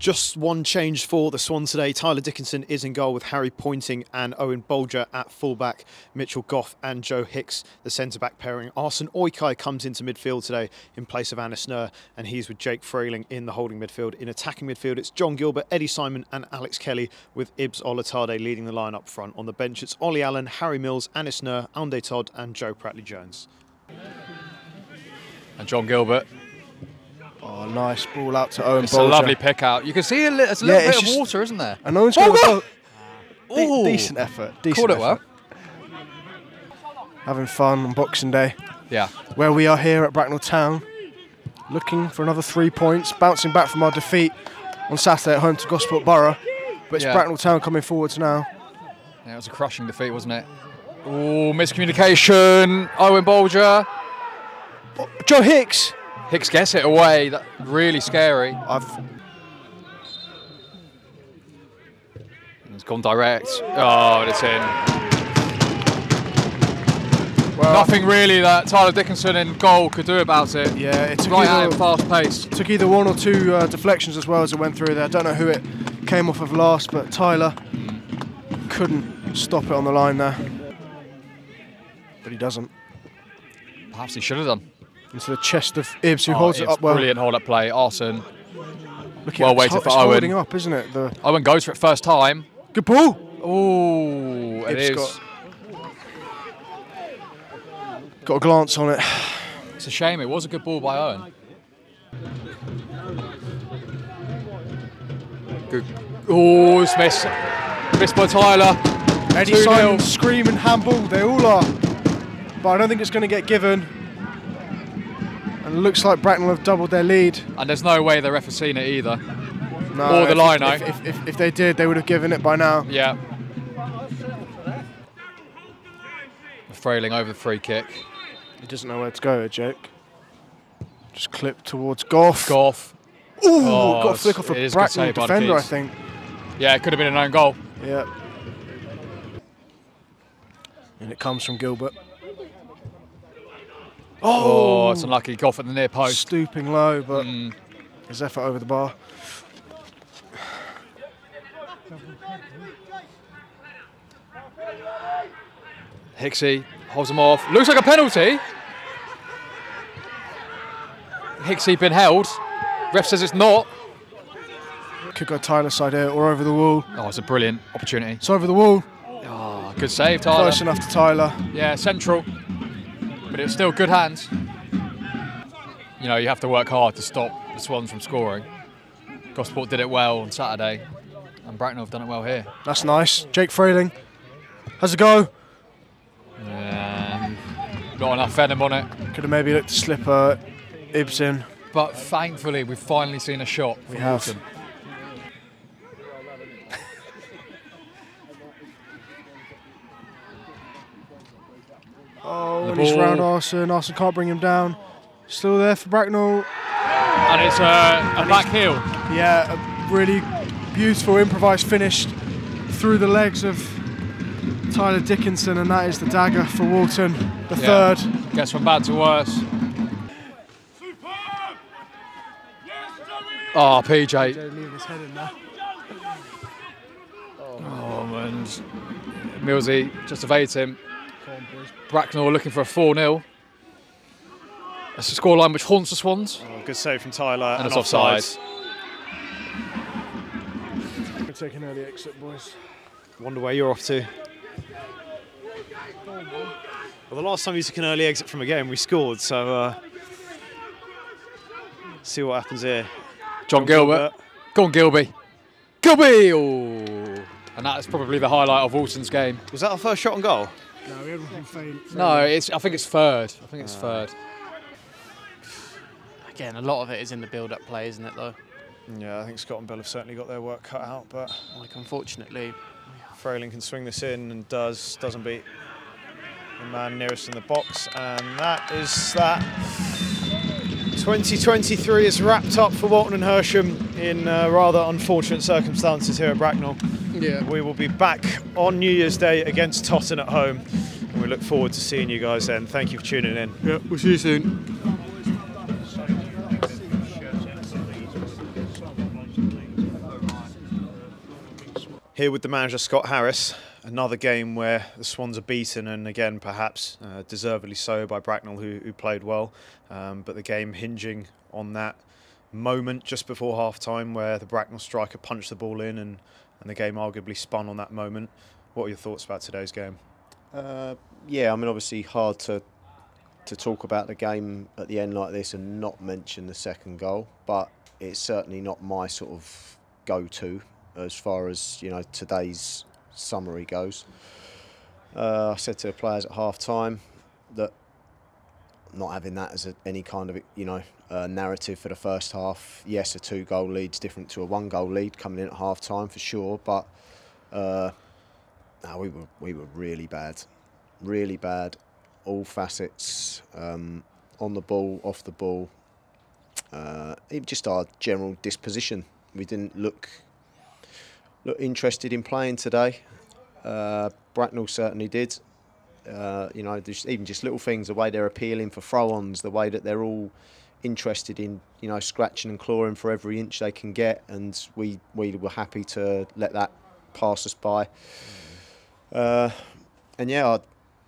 Just one change for the Swans today. Tyler Dickinson is in goal with Harry Pointing and Owen Bolger at fullback. Mitchell Goff and Joe Hicks, the centre-back pairing. Arsene Oikei comes into midfield today in place of Anis Nur, and he's with Jake Frayling in the holding midfield. In attacking midfield, it's John Gilbert, Eddie Simon and Alex Kelly, with Ibs Olatade leading the line up front. On the bench, it's Ollie Allen, Harry Mills, Anis Nur, Ande Todd and Joe Pratley-Jones. And John Gilbert. Oh, nice ball out to Owen Bolger. It's a lovely pick out. You can see there's a little bit of water, isn't there? And Owen's got a decent effort. Caught it well. Having fun on Boxing Day. Yeah. Where we are here at Bracknell Town, looking for another 3 points, bouncing back from our defeat on Saturday at home to Gosport Borough. But it's Bracknell Town coming forwards now. Yeah, it was a crushing defeat, wasn't it? Oh, miscommunication. Owen Bolger. Oh, Joe Hicks. Hicks gets it away. That's really scary. It's gone direct. Oh, it's in. Well, nothing really that Tyler Dickinson in goal could do about it. Yeah, it took right at him, fast pace. Took either one or two deflections as well as it went through there. I don't know who it came off of last, but Tyler couldn't stop it on the line there. But he doesn't. Perhaps he should have done. Into the chest of Ibs, who holds it up well. Brilliant hold-up play. Arsene. Well weighted for it's Owen. holding up, isn't it? Owen goes for it first time. Good ball. Oh, it is. Got a glance on it. It's a shame. It was a good ball by Owen. Good. Oh, it's missed. Missed by Tyler. Eddie Simon screaming handball. They all are. But I don't think it's going to get given. And it looks like Bracknell have doubled their lead. And there's no way the ref has seen it either. No, or the line, if they did, they would have given it by now. Yeah. Frayling over the free kick. He doesn't know where to go, Jake. Just clipped towards Goff. Goff. Ooh, got a flick off a Bracknell defender, I think. Yeah, it could have been an own goal. Yeah. And it comes from Gilbert. Oh, it's unlucky. Goff at the near post. Stooping low, but his effort over the bar. Hicksy holds him off. Looks like a penalty. Hicksy been held. Ref says it's not. Could go Tyler's side here or over the wall. Oh, it's a brilliant opportunity. It's over the wall. Oh, good save, Tyler. Close enough to Tyler. Yeah, central. But it's still good hands. You know, you have to work hard to stop the Swans from scoring. Gosport did it well on Saturday, and Bracknell have done it well here. That's nice. Jake Frayling has a go. Yeah, not enough venom on it. Could have maybe looked to slip Ibs in. But thankfully, we've finally seen a shot. We have. Walton. Oh, and he's round Arsene. Arsene can't bring him down. Still there for Bracknell. And it's a back heel. Yeah, a really beautiful improvised finish through the legs of Tyler Dickinson, and that is the dagger for Walton, the third. Gets from bad to worse. Oh, PJ. Leaving his head in there. Oh, and Millsy just evades him. Bracknell looking for a 4-0. That's a scoreline which haunts the Swans. Oh, good save from Tyler. And it's offside. We're taking early exit, boys. Wonder where you're off to. Well, the last time you took an early exit from a game, we scored, so see what happens here. John Gilbert. Go on, Gilby. Gilby! Oh. And that is probably the highlight of Walton's game. Was that our first shot on goal? No, we had one from No, I think it's third. I think it's third. Again, a lot of it is in the build-up play, isn't it, though? Yeah, I think Scott and Bill have certainly got their work cut out, but like, unfortunately, Frayling can swing this in and doesn't beat the man nearest in the box, and that is that. 2023 is wrapped up for Walton and Hersham in rather unfortunate circumstances here at Bracknell. Yeah. We will be back on New Year's Day against Totton at home, and we look forward to seeing you guys then. Thank you for tuning in. Yeah, we'll see you soon. Here with the manager, Scott Harris. Another game where the Swans are beaten, and again, perhaps deservedly so, by Bracknell, who played well. But the game hinging on that moment just before half-time where the Bracknell striker punched the ball in, and the game arguably spun on that moment. What are your thoughts about today's game? Yeah, I mean, obviously hard to talk about the game at the end like this and not mention the second goal, but it's certainly not my sort of go-to as far as, you know, today's summary goes. I said to the players at half-time that not having that as any kind of, you know, narrative for the first half. Yes, a 2-goal lead's different to a 1-goal lead coming in at half-time for sure, but no, we were really bad, all facets, on the ball, off the ball. Even just our general disposition. We didn't look interested in playing today. Bracknell certainly did. You know, even just little things, the way they're appealing for throw-ons, the way that they're all interested in, you know, scratching and clawing for every inch they can get, and we were happy to let that pass us by. And yeah,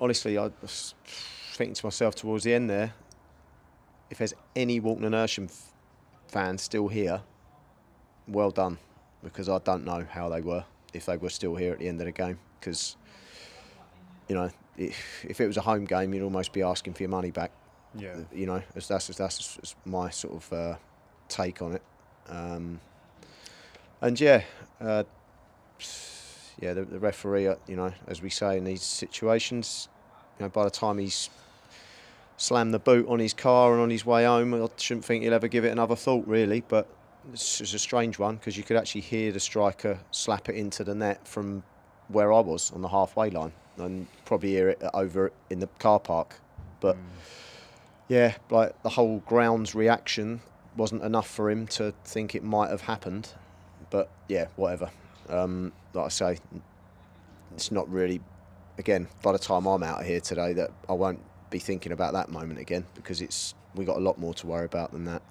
honestly, I was thinking to myself towards the end there, if there's any Walton and Ersham fans still here, well done, because I don't know how they were, if they were still here at the end of the game, because, you know, if it was a home game, you'd almost be asking for your money back. Yeah. You know, that's my sort of take on it. And yeah, yeah, the referee, you know, as we say in these situations, you know, by the time he's slammed the boot on his car and on his way home, I shouldn't think he'll ever give it another thought, really. But it's a strange one, because you could actually hear the striker slap it into the net from where I was on the halfway line, and probably hear it over in the car park. But yeah, like the whole ground's reaction wasn't enough for him to think it might have happened. But yeah, whatever. Like I say, it's not really, again, by the time I'm out of here today, that I won't be thinking about that moment again, because we got a lot more to worry about than that.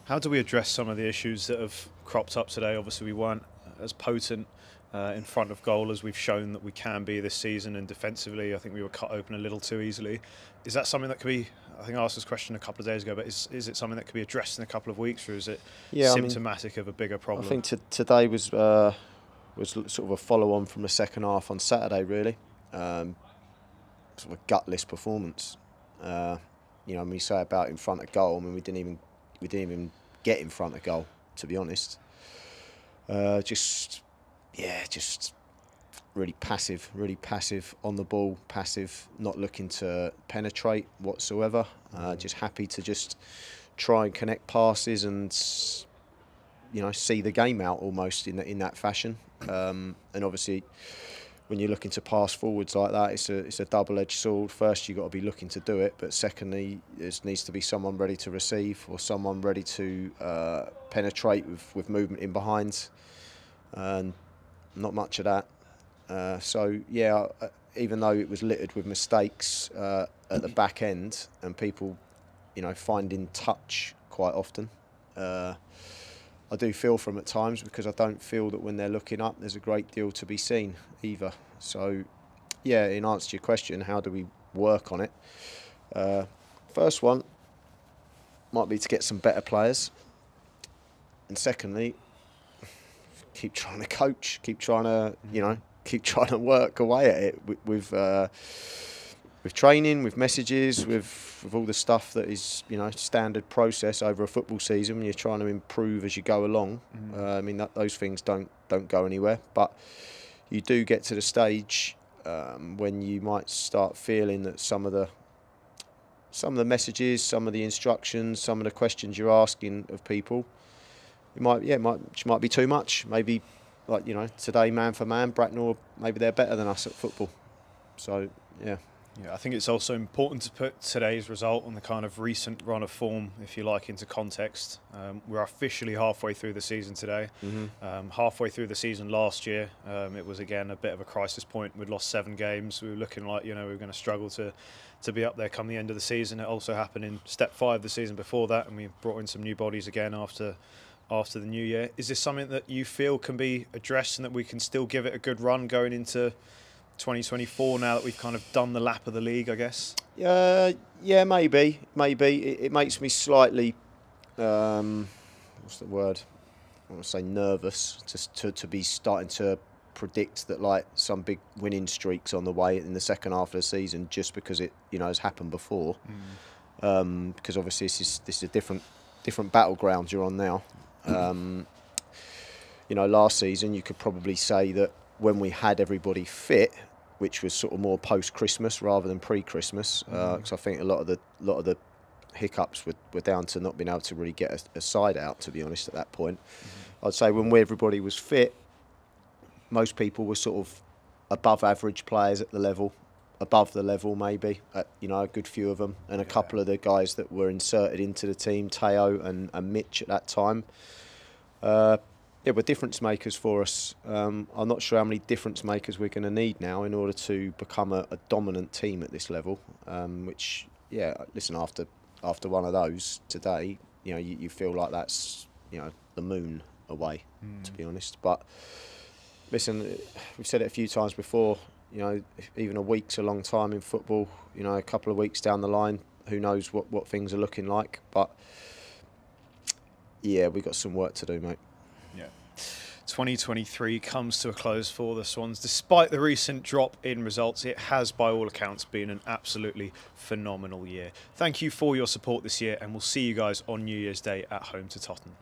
How do we address some of the issues that have cropped up today? Obviously, we weren't as potent in front of goal as we've shown that we can be this season, and defensively I think we were cut open a little too easily. Is that something that could be, I think I asked this question a couple of days ago, but is it something that could be addressed in a couple of weeks, or is it symptomatic of a bigger problem? I think today was sort of a follow-on from the second half on Saturday, really. Sort of a gutless performance. You know, when we say about in front of goal, I mean, we didn't even get in front of goal, to be honest. Just really passive on the ball, passive, not looking to penetrate whatsoever. Just happy to just try and connect passes and, you know, see the game out almost in that fashion. And obviously, when you're looking to pass forwards like that, it's a double-edged sword. First, you've got to be looking to do it, but secondly, there needs to be someone ready to receive, or someone ready to penetrate with movement in behind. And not much of that. So yeah, even though it was littered with mistakes at the back end, and people, you know, finding touch quite often, I do feel for them at times, because I don't feel that when they're looking up there's a great deal to be seen either. So yeah, in answer to your question, how do we work on it? First one might be to get some better players, and secondly, keep trying to coach, keep trying to work away at it with training, with messages, with all the stuff that is, you know, standard process over a football season when you're trying to improve as you go along. I mean, those things don't go anywhere, but you do get to the stage when you might start feeling that some of the messages, some of the instructions, some of the questions you're asking of people, it might be too much. Maybe, like, you know, today, man for man, Bracknell, maybe they're better than us at football. So yeah. Yeah, I think it's also important to put today's result on the kind of recent run of form, if you like, into context. We're officially halfway through the season today. Halfway through the season last year, it was again a bit of a crisis point. We'd lost 7 games. We were looking like, you know, we were going to struggle to be up there come the end of the season. It also happened in step 5 the season before that, and we brought in some new bodies again after after the new year. Is this something that you feel can be addressed and that we can still give it a good run going into 2024 now that we've kind of done the lap of the league, I guess? Yeah, maybe. It makes me slightly, what's the word? I want to say nervous to be starting to predict that like some big winning streaks on the way in the second half of the season just because it has happened before. Because obviously this is a different battleground you're on now. Last season you could probably say that when we had everybody fit, which was sort of more post-Christmas rather than pre-Christmas, because I think a lot of the hiccups were down to not being able to really get a side out, to be honest, at that point. I'd say when everybody was fit, most people were sort of above average players at the level, above the level maybe, a good few of them, and a couple of the guys that were inserted into the team, Teo and Mitch at that time, were difference makers for us. I'm not sure how many difference makers we're going to need now in order to become a dominant team at this level, which, listen, after one of those today, you feel like that's, the moon away, to be honest. But listen, we've said it a few times before, even a week's a long time in football. A couple of weeks down the line, who knows what things are looking like. But yeah, we've got some work to do, mate. Yeah. 2023 comes to a close for the Swans. Despite the recent drop in results, it has, by all accounts, been an absolutely phenomenal year. Thank you for your support this year, and we'll see you guys on New Year's Day at home to Tottenham.